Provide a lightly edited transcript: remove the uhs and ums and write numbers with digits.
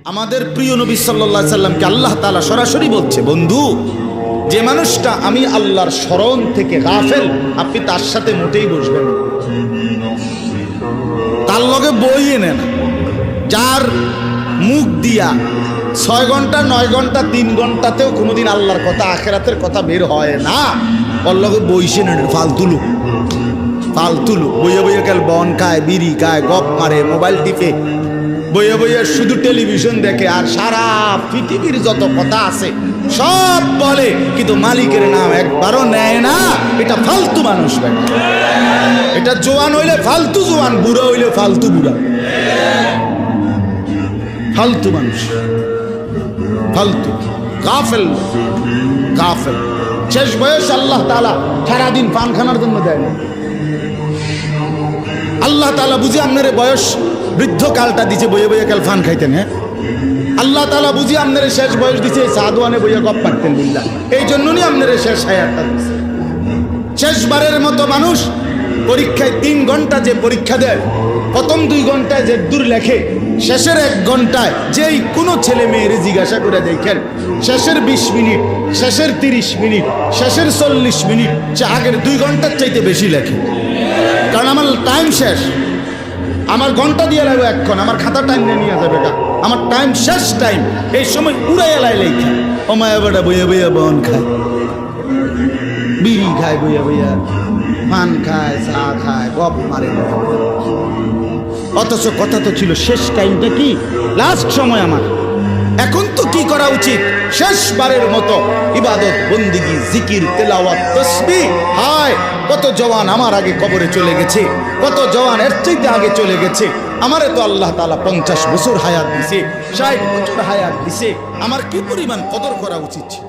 আমাদের প্রিয় নবী সাল্লাল্লাহু আলাইহি সাল্লামকে আল্লাহ তাআলা সরাসরি বলছে, বন্ধু, যে মানুষটা আমি আল্লাহর স্মরণ থেকে গাফেল, আপনি তার সাথে মোটেই বসবেন না, তার লগে বইয়ে নেন। যার মুখ দিয়া 6 ঘন্টা 9 ঘন্টা 3 ঘন্টাতেও কোনোদিন আল্লাহর কথা আখিরাতের কথা বের হয় না, ওর লগে বইসে নেন। ফালতুলু বইয়ে বইয়ে কাল বন খায়, বিড়ি খায়, গপ মারে, মোবাইল টিপে, বইয়ে বইয়ে শুধু টেলিভিশন দেখে, আর সারা পৃথিবীর যত কথা আছে সব বলে, কিন্তু মালিকের নাম একবারও নেয় না। এটা ফালতু মানুষ ভাই। এটা জোয়ান হইলে ফালতু জোয়ান, বুড়া হইলে ফালতু বুড়া। ফালতু মানুষ, ফালতু গাফেল। শেষ বয়স আল্লাহ তাআলা সারাদিন পান খানার জন্য দেয় না। আল্লাহ তাআলা বুঝি আপনার বয়স বৃদ্ধকালটা দিছে বইয়ে বইয়ে কাল ফান খাইতেন। হ্যাঁ, আল্লাহ তাআলা বুঝি আপনার শেষ বয়স দিছে সাদওয়ানে বইয়ে গপ পারতেন বিল্লাহ। এই জন্যই আপনার শেষ হায়াতটা দিছে। শেষবারের মতো মানুষ পরীক্ষায় 3 ঘন্টা যে পরীক্ষা দেয়, প্রথম 2 ঘন্টায় যে দূর লেখে, শেষের 1 ঘন্টায় যেই কোনো ছেলে মেয়ের জিজ্ঞাসা করে দেখেন, শেষের 20 মিনিট, শেষের 30 মিনিট, শেষের 40 মিনিট সে আগের 2 ঘন্টার চাইতে বেশি লেখে। কারণ আমার টাইম শেষ, আমার ঘন্টা দিয়ে লাগবে 1 ক্ষণ, আমার খাতা টাইম নিয়ে যাবে গা, আমার টাইম শেষ টাইম। এই সময় উড়াই এলাই লেখা। ও মায়া বেটা বইয়া বইয়া বন খায়, বিড়ি খায়, বইয়া বইয়া পান খায়, চা খায়, গপ মারে। অথচ কথা তো ছিল শেষ টাইমটা কি, লাস্ট সময় আমার। এখন তো কি করা উচিত, শেষবারের মতো ইবাদত, বন্দিগি, জিকির, তেলাওয়াত, তাসবিহ। হায়, কত জওয়ান আমার আগে কবরে চলে গেছে, কত জওয়ান এর চাইতে আগে চলে গেছে। আমারে তো আল্লাহ তাআলা 50 বছর হায়াত দিছে, 60 বছর হায়াত দিছে। আমার কি পরিমাণ কদর করা উচিত ছিল।